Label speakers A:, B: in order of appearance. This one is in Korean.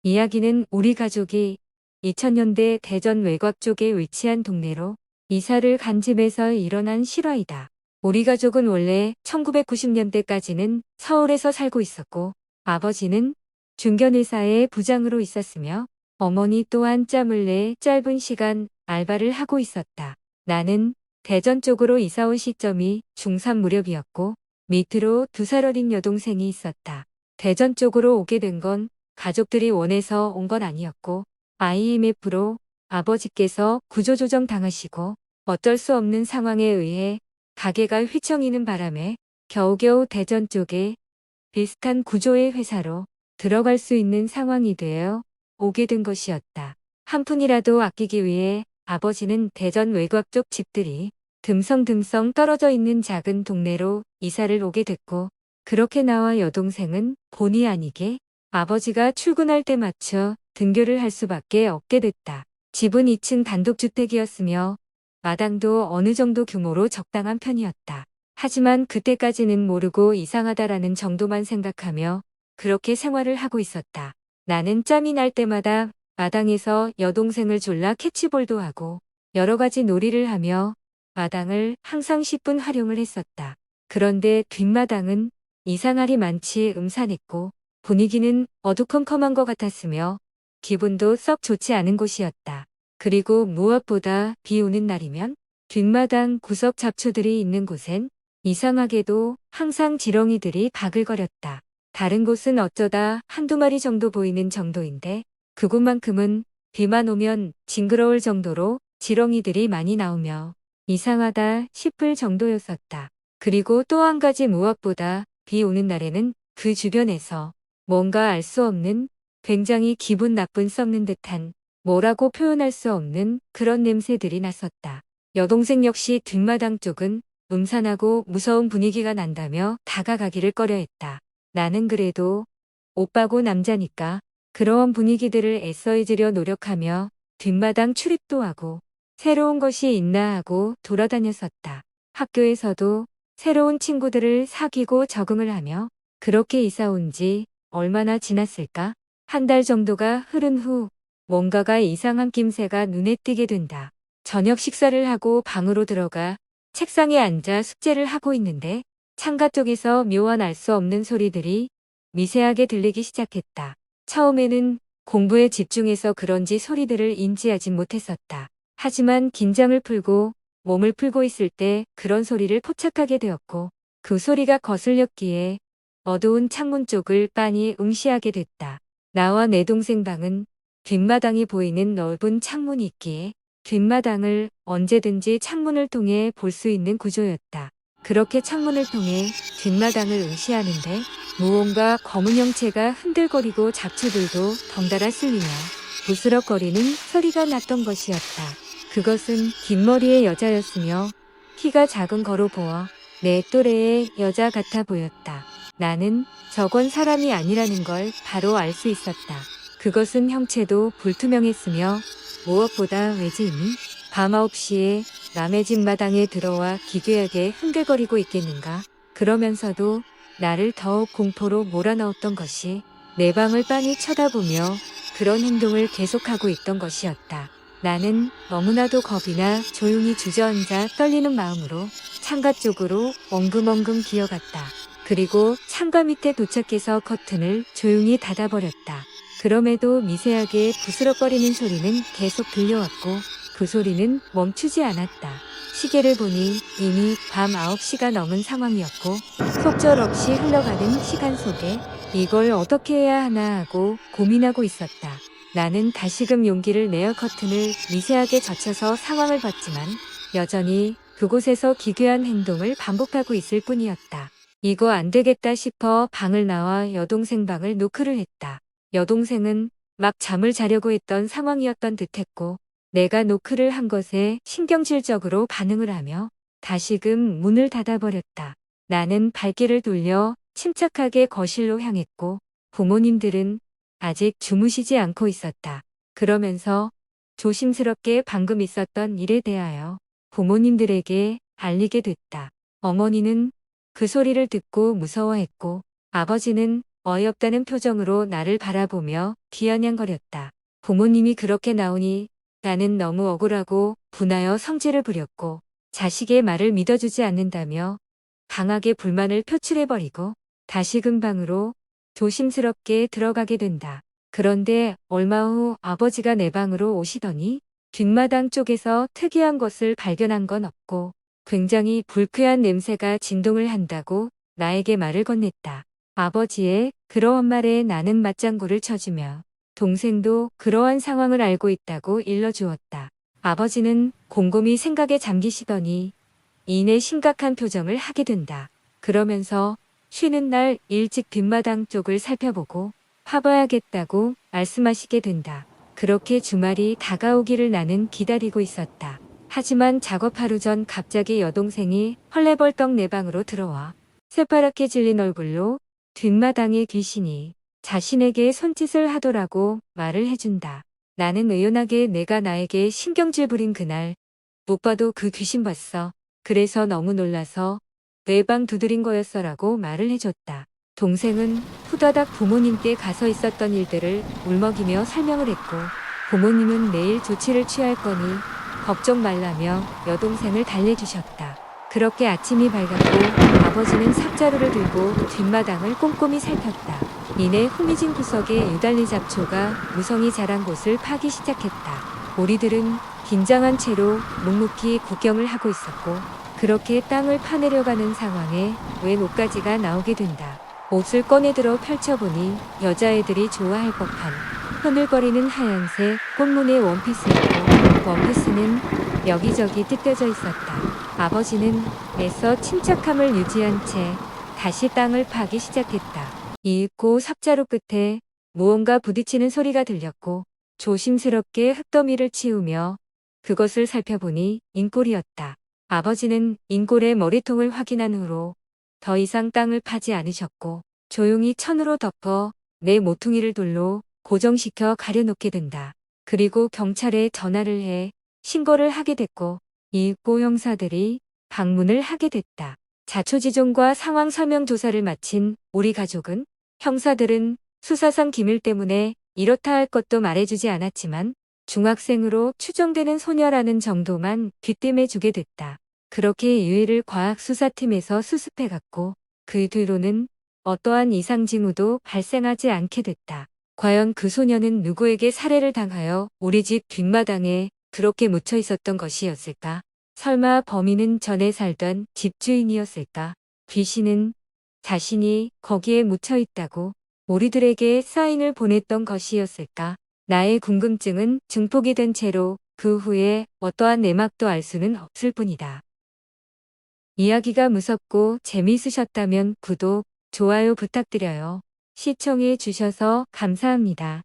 A: 이야기는 우리 가족이 2000년대 대전 외곽 쪽에 위치한 동네로 이사를 간 집에서 일어난 실화이다. 우리 가족은 원래 1990년대까지는 서울에서 살고 있었고, 아버지는 중견회사의 부장으로 있었으며 어머니 또한 짬을 내 짧은 시간 알바를 하고 있었다. 나는 대전 쪽으로 이사 온 시점이 중3 무렵이었고, 밑으로 2살 어린 여동생이 있었다. 대전 쪽으로 오게 된 건 가족들이 원해서 온 건 아니었고, IMF로 아버지께서 구조조정 당하시고 어쩔 수 없는 상황에 의해 가게가 휘청이는 바람에 겨우겨우 대전 쪽에 비슷한 구조의 회사로 들어갈 수 있는 상황이 되어 오게 된 것이었다. 한 푼이라도 아끼기 위해 아버지는 대전 외곽 쪽 집들이 듬성듬성 떨어져 있는 작은 동네로 이사를 오게 됐고, 그렇게 나와 여동생은 본의 아니게 아버지가 출근할 때 맞춰 등교를 할 수밖에 없게 됐다. 집은 2층 단독주택이었으며 마당도 어느 정도 규모로 적당한 편이었다. 하지만 그때까지는 모르고 이상하다라는 정도만 생각하며 그렇게 생활을 하고 있었다. 나는 짬이 날 때마다 마당에서 여동생을 졸라 캐치볼도 하고 여러 가지 놀이를 하며 마당을 항상 10분 활용을 했었다. 그런데 뒷마당은 이상할이 많지 음산했고 분위기는 어두컴컴한 것 같았으며 기분도 썩 좋지 않은 곳이었다. 그리고 무엇보다 비 오는 날이면 뒷마당 구석 잡초들이 있는 곳엔 이상하게도 항상 지렁이들이 바글거렸다. 다른 곳은 어쩌다 한두 마리 정도 보이는 정도인데 그곳만큼은 비만 오면 징그러울 정도로 지렁이들이 많이 나오며 이상하다 싶을 정도였었다. 그리고 또 한 가지 무엇보다 비 오는 날에는 그 주변에서 뭔가 알 수 없는 굉장히 기분 나쁜 썩는 듯한 뭐라고 표현할 수 없는 그런 냄새들이 났었다. 여동생 역시 뒷마당 쪽은 음산하고 무서운 분위기가 난다며 다가가기를 꺼려했다. 나는 그래도 오빠고 남자니까 그러한 분위기들을 애써 잊으려 노력하며 뒷마당 출입도 하고 새로운 것이 있나 하고 돌아다녔었다. 학교에서도 새로운 친구들을 사귀고 적응을 하며 그렇게 이사 온 지 얼마나 지났을까? 한 달 정도가 흐른 후 뭔가가 이상한 낌새가 눈에 띄게 된다. 저녁 식사를 하고 방으로 들어가 책상에 앉아 숙제를 하고 있는데 창가 쪽에서 묘한 알 수 없는 소리들이 미세하게 들리기 시작했다. 처음에는 공부에 집중해서 그런지 소리들을 인지하진 못했었다. 하지만 긴장을 풀고 몸을 풀고 있을 때 그런 소리를 포착하게 되었고 그 소리가 거슬렸기에 어두운 창문 쪽을 빤히 응시하게 됐다. 나와 내 동생 방은 뒷마당이 보이는 넓은 창문이 있기에 뒷마당을 언제든지 창문을 통해 볼 수 있는 구조였다. 그렇게 창문을 통해 뒷마당을 응시하는데 무언가 검은 형체가 흔들거리고 잡초들도 덩달아 쓸리며 부스럭거리는 소리가 났던 것이었다. 그것은 긴 머리의 여자였으며 키가 작은 거로 보아 내 또래의 여자 같아 보였다. 나는 저건 사람이 아니라는 걸 바로 알 수 있었다. 그것은 형체도 불투명했으며 무엇보다 외지인이 밤 9시에 남의 집 마당에 들어와 기괴하게 흔들거리고 있겠는가. 그러면서도 나를 더욱 공포로 몰아넣었던 것이 내 방을 빤히 쳐다보며 그런 행동을 계속하고 있던 것이었다. 나는 너무나도 겁이 나 조용히 주저앉아 떨리는 마음으로 창가 쪽으로 엉금엉금 기어갔다. 그리고 창가 밑에 도착해서 커튼을 조용히 닫아버렸다. 그럼에도 미세하게 부스럭거리는 소리는 계속 들려왔고 그 소리는 멈추지 않았다. 시계를 보니 이미 밤 9시가 넘은 상황이었고 속절없이 흘러가는 시간 속에 이걸 어떻게 해야 하나 하고 고민하고 있었다. 나는 다시금 용기를 내어 커튼을 미세하게 젖혀서 상황을 봤지만 여전히 그곳에서 기괴한 행동을 반복하고 있을 뿐이었다. 이거 안 되겠다 싶어 방을 나와 여동생 방을 노크를 했다. 여동생은 막 잠을 자려고 했던 상황이었던 듯했고 내가 노크를 한 것에 신경질적으로 반응을 하며 다시금 문을 닫아버렸다. 나는 발길을 돌려 침착하게 거실로 향했고 부모님들은 아직 주무시지 않고 있었다. 그러면서 조심스럽게 방금 있었던 일에 대하여 부모님들에게 알리게 됐다. 어머니는 그 소리를 듣고 무서워했고 아버지는 어이없다는 표정으로 나를 바라보며 비아냥거렸다. 부모님이 그렇게 나오니 나는 너무 억울하고 분하여 성질을 부렸고 자식의 말을 믿어주지 않는다며 강하게 불만을 표출해버리고 다시금 방으로 조심스럽게 들어가게 된다. 그런데 얼마 후 아버지가 내 방으로 오시더니 뒷마당 쪽에서 특이한 것을 발견한 건 없고 굉장히 불쾌한 냄새가 진동을 한다고 나에게 말을 건넸다. 아버지의 그러한 말에 나는 맞장구를 쳐주며 동생도 그러한 상황을 알고 있다고 일러주었다. 아버지는 곰곰이 생각에 잠기시더니 이내 심각한 표정을 하게 된다. 그러면서 쉬는 날 일찍 뒷마당 쪽을 살펴보고 파봐야겠다고 말씀하시게 된다. 그렇게 주말이 다가오기를 나는 기다리고 있었다. 하지만 작업 하루 전 갑자기 여동생이 헐레벌떡 내 방으로 들어와 새파랗게 질린 얼굴로 뒷마당의 귀신이 자신에게 손짓을 하더라고 말을 해준다. 나는 의연하게 내가 나에게 신경질 부린 그날 못 봐도 그 귀신 봤어. 그래서 너무 놀라서 내 방 두드린 거였어라고 말을 해줬다. 동생은 후다닥 부모님께 가서 있었던 일들을 울먹이며 설명을 했고 부모님은 내일 조치를 취할 거니 걱정 말라며 여동생을 달래주셨다. 그렇게 아침이 밝았고 아버지는 삽자루를 들고 뒷마당을 꼼꼼히 살폈다. 이내 후미진 구석에 유달리 잡초가 무성히 자란 곳을 파기 시작했다. 오리들은 긴장한 채로 묵묵히 구경을 하고 있었고 그렇게 땅을 파내려가는 상황에 웬 옷가지가 나오게 된다. 옷을 꺼내들어 펼쳐보니 여자애들이 좋아할 법한 흐물거리는 하얀색 꽃무늬의 원피스였고 원피스는 여기저기 뜯겨져 있었다. 아버지는 애써 침착함을 유지한 채 다시 땅을 파기 시작했다. 이윽고 삽자루 끝에 무언가 부딪히는 소리가 들렸고 조심스럽게 흙더미를 치우며 그것을 살펴보니 인골이었다. 아버지는 인골의 머리통을 확인한 후로 더 이상 땅을 파지 않으셨고 조용히 천으로 덮어 내 모퉁이를 돌로 고정시켜 가려놓게 된다. 그리고 경찰에 전화를 해 신고를 하게 됐고 이윽고 형사들이 방문을 하게 됐다. 자초지종과 상황 설명 조사를 마친 우리 가족은 형사들은 수사상 기밀 때문에 이렇다 할 것도 말해주지 않았지만 중학생으로 추정되는 소녀라는 정도만 귀띔해주게 됐다. 그렇게 유해를 과학수사팀에서 수습해갔고 그 뒤로는 어떠한 이상 징후도 발생하지 않게 됐다. 과연 그 소녀는 누구에게 살해를 당하여 우리 집 뒷마당에 그렇게 묻혀 있었던 것이었을까? 설마 범인은 전에 살던 집주인이었을까? 귀신은 자신이 거기에 묻혀 있다고 우리들에게 사인을 보냈던 것이었을까? 나의 궁금증은 증폭이 된 채로 그 후에 어떠한 내막도 알 수는 없을 뿐이다. 이야기가 무섭고 재미있으셨다면 구독, 좋아요 부탁드려요. 시청해 주셔서 감사합니다.